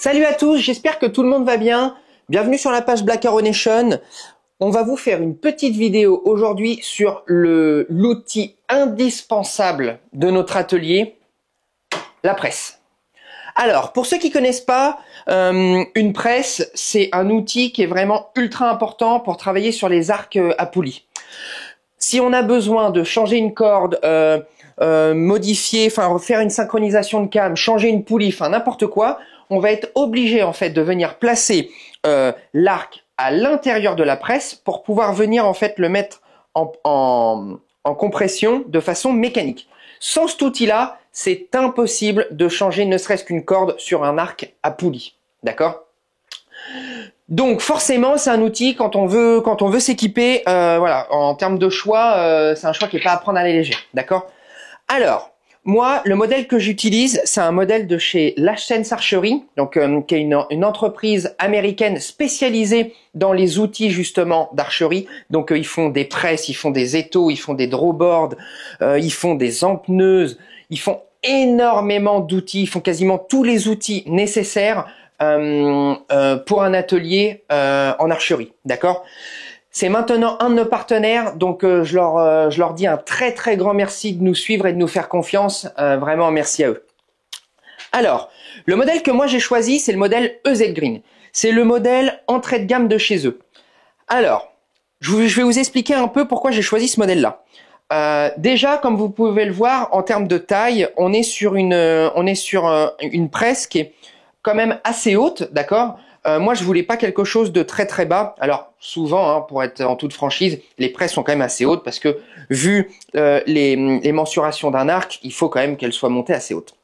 Salut à tous, j'espère que tout le monde va bien. Bienvenue sur la page Black Arrow Nation. On va vous faire une petite vidéo aujourd'hui sur l'outil indispensable de notre atelier, la presse. Alors, pour ceux qui connaissent pas, une presse, c'est un outil qui est vraiment ultra important pour travailler sur les arcs à poulie. Si on a besoin de changer une corde, modifier, enfin faire une synchronisation de cam, changer une poulie, enfin n'importe quoi, on va être obligé en fait de venir placer l'arc à l'intérieur de la presse pour pouvoir venir en fait le mettre en compression de façon mécanique. Sans cet outil-là, c'est impossible de changer ne serait-ce qu'une corde sur un arc à poulie. D'accord ? Donc forcément, c'est un outil quand on veut s'équiper, voilà, en termes de choix, c'est un choix qui n'est pas à prendre à la légère. D'accord ? Alors, moi, le modèle que j'utilise, c'est un modèle de chez Lachsen's Archery, donc qui est une entreprise américaine spécialisée dans les outils justement d'archerie. Donc ils font des presses, ils font des étaux, ils font des drawboards, ils font des empneuses, ils font énormément d'outils, ils font quasiment tous les outils nécessaires pour un atelier en archerie. D'accord ? C'est maintenant un de nos partenaires, donc je leur dis un très très grand merci de nous suivre et de nous faire confiance. Vraiment merci à eux. Alors, le modèle que moi j'ai choisi, c'est le modèle EZ Green. C'est le modèle entrée de gamme de chez eux. Alors, je vais vous expliquer un peu pourquoi j'ai choisi ce modèle-là. Déjà, comme vous pouvez le voir, en termes de taille, on est sur une presse qui est quand même assez haute, d'accord ? Moi, je voulais pas quelque chose de très très bas. Alors souvent, hein, pour être en toute franchise, les presses sont quand même assez hautes parce que vu les mensurations d'un arc, il faut quand même qu'elles soient montées assez hautes.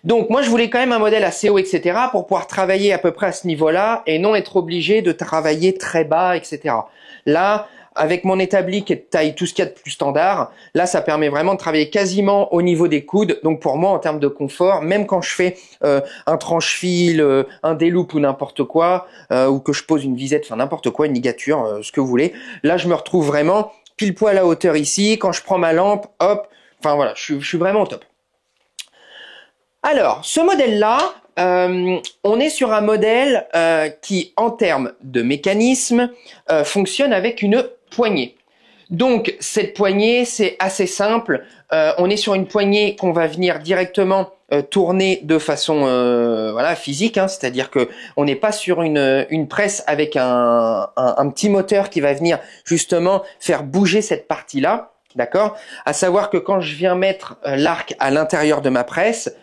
Donc moi, je voulais quand même un modèle assez haut, etc. pour pouvoir travailler à peu près à ce niveau-là et non être obligé de travailler très bas, etc. Là, avec mon établi qui est de taille tout ce qu'il y a de plus standard, là ça permet vraiment de travailler quasiment au niveau des coudes. Donc pour moi en termes de confort, même quand je fais un tranche-fil, un déloupe ou n'importe quoi, ou que je pose une visette, enfin n'importe quoi, une ligature, ce que vous voulez, là je me retrouve vraiment pile poil à hauteur ici. Quand je prends ma lampe, hop, enfin voilà, je suis vraiment au top. Alors ce modèle-là, on est sur un modèle qui en termes de mécanisme fonctionne avec une poignée. Donc cette poignée, c'est assez simple. On est sur une poignée qu'on va venir directement tourner de façon voilà physique, hein, c'est-à-dire que on n'est pas sur une presse avec un petit moteur qui va venir justement faire bouger cette partie-là, d'accord ? À savoir que quand je viens mettre l'arc à l'intérieur de ma presse,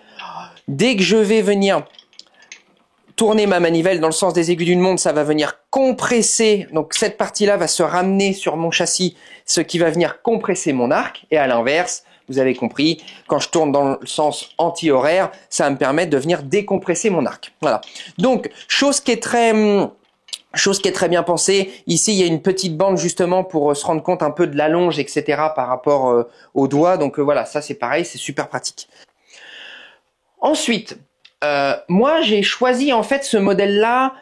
dès que je vais venir tourner ma manivelle dans le sens des aiguilles d'une montre, ça va venir compresser. Donc cette partie-là va se ramener sur mon châssis, ce qui va venir compresser mon arc. Et à l'inverse, vous avez compris, quand je tourne dans le sens anti-horaire, ça va me permettre de venir décompresser mon arc. Voilà. Donc chose qui est très bien pensée. Ici, il y a une petite bande justement pour se rendre compte un peu de l'allonge, etc. par rapport au doigt. Donc voilà, ça c'est pareil, c'est super pratique. Ensuite, moi j'ai choisi en fait ce modèle-là.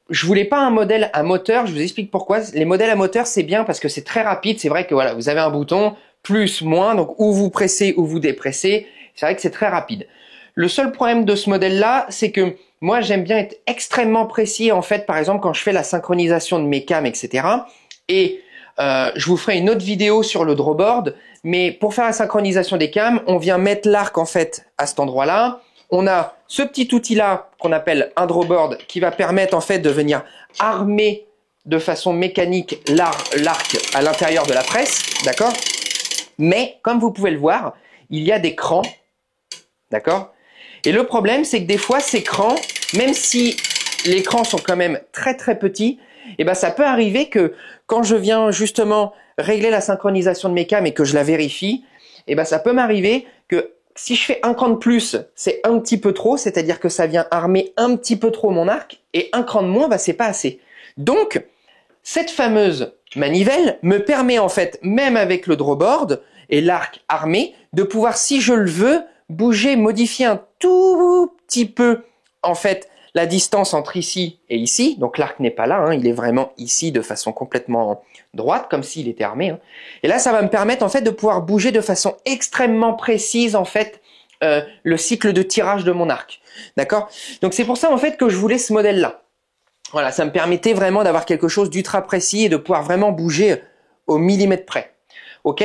Je voulais pas un modèle à moteur. Je vous explique pourquoi. Les modèles à moteur c'est bien parce que c'est très rapide. C'est vrai que voilà, vous avez un bouton plus moins, donc ou vous pressez ou vous dépressez. C'est vrai que c'est très rapide. Le seul problème de ce modèle-là, c'est que moi j'aime bien être extrêmement précis en fait. Par exemple, quand je fais la synchronisation de mes cams, etc. Et je vous ferai une autre vidéo sur le drawboard. Mais pour faire la synchronisation des cams, on vient mettre l'arc en fait à cet endroit-là. On a ce petit outil-là qu'on appelle un drawboard qui va permettre en fait de venir armer de façon mécanique l'arc à l'intérieur de la presse, d'accord ? Mais comme vous pouvez le voir, il y a des crans, d'accord ? Et le problème, c'est que des fois, ces crans, même si les crans sont quand même très très petits, eh ben ça peut arriver que quand je viens justement régler la synchronisation de mes cams et que je la vérifie, eh ben ça peut m'arriver que si je fais un cran de plus, c'est un petit peu trop, c'est-à-dire que ça vient armer un petit peu trop mon arc, et un cran de moins, bah c'est pas assez. Donc, cette fameuse manivelle me permet en fait, même avec le drawboard et l'arc armé, de pouvoir, si je le veux, bouger, modifier un tout petit peu en fait la distance entre ici et ici. Donc l'arc n'est pas là, hein, il est vraiment ici de façon complètement droite, comme s'il était armé. Hein. Et là, ça va me permettre en fait de pouvoir bouger de façon extrêmement précise en fait le cycle de tirage de mon arc. D'accord? Donc c'est pour ça en fait que je voulais ce modèle-là. Voilà, ça me permettait vraiment d'avoir quelque chose d'ultra précis et de pouvoir vraiment bouger au millimètre près. Ok?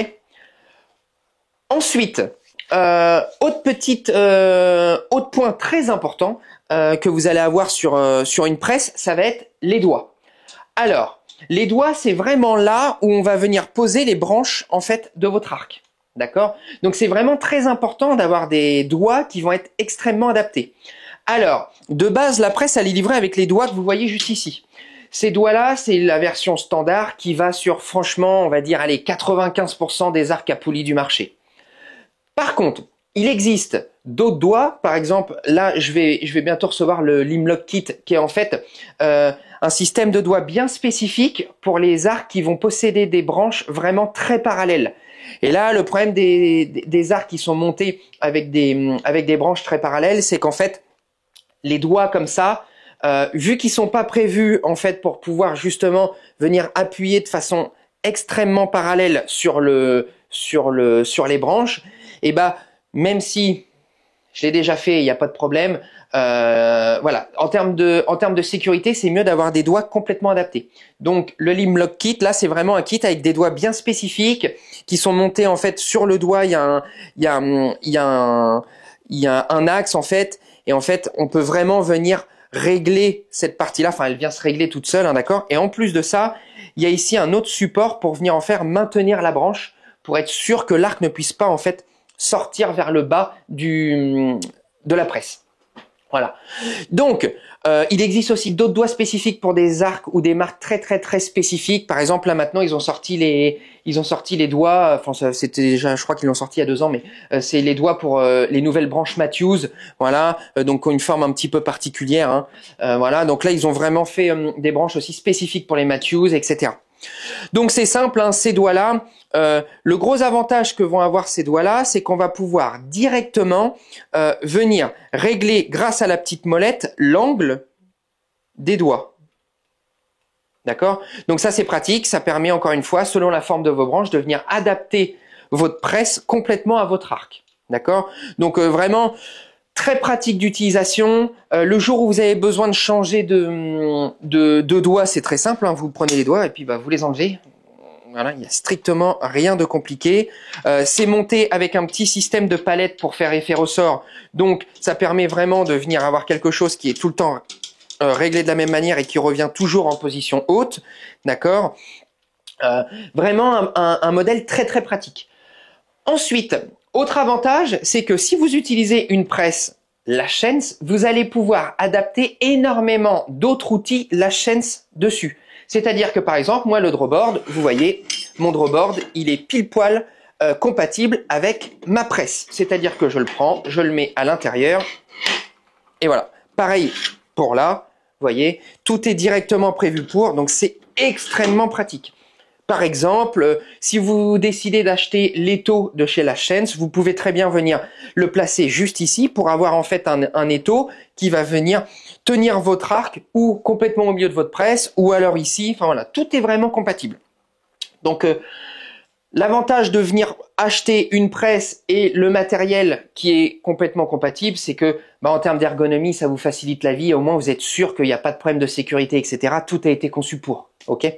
Ensuite, autre point très important que vous allez avoir sur une presse, ça va être les doigts. Alors, les doigts, c'est vraiment là où on va venir poser les branches en fait de votre arc. D'accord? Donc c'est vraiment très important d'avoir des doigts qui vont être extrêmement adaptés. Alors, de base, la presse, elle est livrée avec les doigts que vous voyez juste ici. Ces doigts-là, c'est la version standard qui va sur, franchement, on va dire, allez, 95% des arcs à poulie du marché. Par contre, il existe d'autres doigts. Par exemple, là, je vais bientôt recevoir le Limlock Kit, qui est en fait un système de doigts bien spécifique pour les arcs qui vont posséder des branches vraiment très parallèles. Et là, le problème des arcs qui sont montés avec des branches très parallèles, c'est qu'en fait, les doigts comme ça, vu qu'ils sont pas prévus en fait pour pouvoir justement venir appuyer de façon extrêmement parallèle sur les branches, et même si je l'ai déjà fait, il n'y a pas de problème. Voilà, en termes de sécurité, c'est mieux d'avoir des doigts complètement adaptés. Donc le Limlock Kit, là, c'est vraiment un kit avec des doigts bien spécifiques qui sont montés en fait sur le doigt. Il y a un axe en fait, et en fait, on peut vraiment venir régler cette partie-là. Enfin, elle vient se régler toute seule, hein, d'accord. Et en plus de ça, il y a ici un autre support pour venir en faire maintenir la branche, pour être sûr que l'arc ne puisse pas en fait sortir vers le bas de la presse. Voilà. Donc, il existe aussi d'autres doigts spécifiques pour des arcs ou des marques très très très spécifiques. Par exemple, là maintenant, ils ont sorti les doigts. Enfin, c'était déjà, je crois qu'ils l'ont sorti il y a 2 ans, mais c'est les doigts pour les nouvelles branches Matthews. Voilà, donc une forme un petit peu particulière. Hein. Voilà, donc là, ils ont vraiment fait des branches aussi spécifiques pour les Matthews, etc. Donc c'est simple, hein, ces doigts-là. Le gros avantage que vont avoir ces doigts-là, c'est qu'on va pouvoir directement venir régler, grâce à la petite molette, l'angle des doigts. D'accord? Donc ça, c'est pratique. Ça permet, encore une fois, selon la forme de vos branches, de venir adapter votre presse complètement à votre arc. D'accord? Donc vraiment, très pratique d'utilisation. Le jour où vous avez besoin de changer de doigts, c'est très simple. Hein. Vous prenez les doigts et puis vous les enlevez. Voilà, il n'y a strictement rien de compliqué. C'est monté avec un petit système de palette pour faire effet ressort. Donc, ça permet vraiment de venir avoir quelque chose qui est tout le temps réglé de la même manière et qui revient toujours en position haute. D'accord? Vraiment un modèle très très pratique. Ensuite, autre avantage, c'est que si vous utilisez une presse Lachance, vous allez pouvoir adapter énormément d'autres outils Lachance dessus. C'est-à-dire que par exemple, moi le drawboard, vous voyez, mon drawboard, il est pile poil compatible avec ma presse. C'est-à-dire que je le prends, je le mets à l'intérieur, et voilà. Pareil pour là, vous voyez, tout est directement prévu pour, donc c'est extrêmement pratique. Par exemple, si vous décidez d'acheter l'étau de chez Lachance, vous pouvez très bien venir le placer juste ici pour avoir en fait un étau qui va venir tenir votre arc ou complètement au milieu de votre presse ou alors ici. Enfin voilà, tout est vraiment compatible. Donc l'avantage de venir acheter une presse et le matériel qui est complètement compatible, c'est que en termes d'ergonomie, ça vous facilite la vie. Au moins, vous êtes sûr qu'il n'y a pas de problème de sécurité, etc. Tout a été conçu pour. Ok ?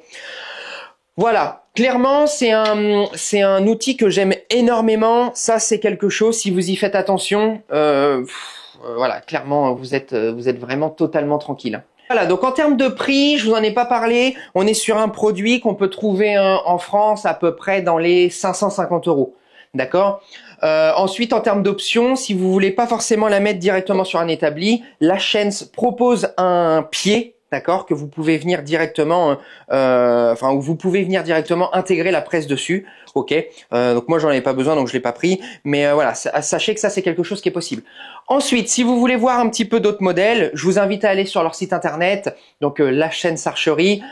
Voilà, clairement, c'est un outil que j'aime énormément. Ça, c'est quelque chose, si vous y faites attention, voilà, clairement, vous êtes vraiment totalement tranquille. Voilà, donc en termes de prix, je vous en ai pas parlé, on est sur un produit qu'on peut trouver en France à peu près dans les 550 €. D'accord? Ensuite, en termes d'options, si vous voulez pas forcément la mettre directement sur un établi, Lachance propose un pied, d'accord, que vous pouvez venir directement, où vous pouvez venir directement intégrer la presse dessus. Ok. Donc moi j'en avais pas besoin, donc je l'ai pas pris. Mais voilà, sachez que ça c'est quelque chose qui est possible. Ensuite, si vous voulez voir un petit peu d'autres modèles, je vous invite à aller sur leur site internet. Donc Lachance Archerie.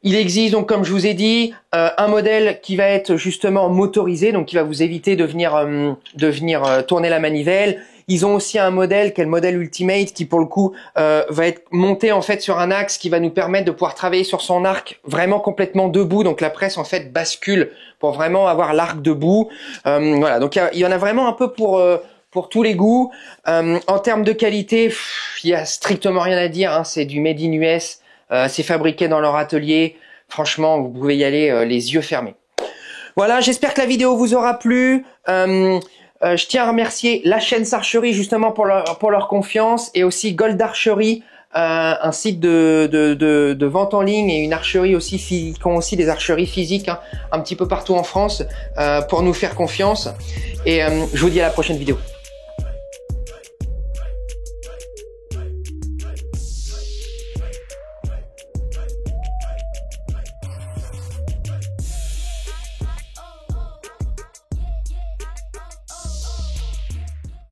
Il existe donc, comme je vous ai dit, un modèle qui va être justement motorisé, donc qui va vous éviter de venir tourner la manivelle. Ils ont aussi un modèle qui est le modèle Ultimate qui pour le coup va être monté en fait sur un axe qui va nous permettre de pouvoir travailler sur son arc vraiment complètement debout. Donc la presse en fait bascule pour vraiment avoir l'arc debout. Voilà, donc il y en a vraiment un peu pour tous les goûts. En termes de qualité, il y a strictement rien à dire, hein. C'est du made in US, c'est fabriqué dans leur atelier. Franchement, vous pouvez y aller les yeux fermés. Voilà, j'espère que la vidéo vous aura plu. Je tiens à remercier la chaîne Archerie justement pour leur confiance, et aussi Gold Archery, un site de vente en ligne et une archerie aussi qui ont aussi des archeries physiques, hein, un petit peu partout en France, pour nous faire confiance. Et je vous dis à la prochaine vidéo.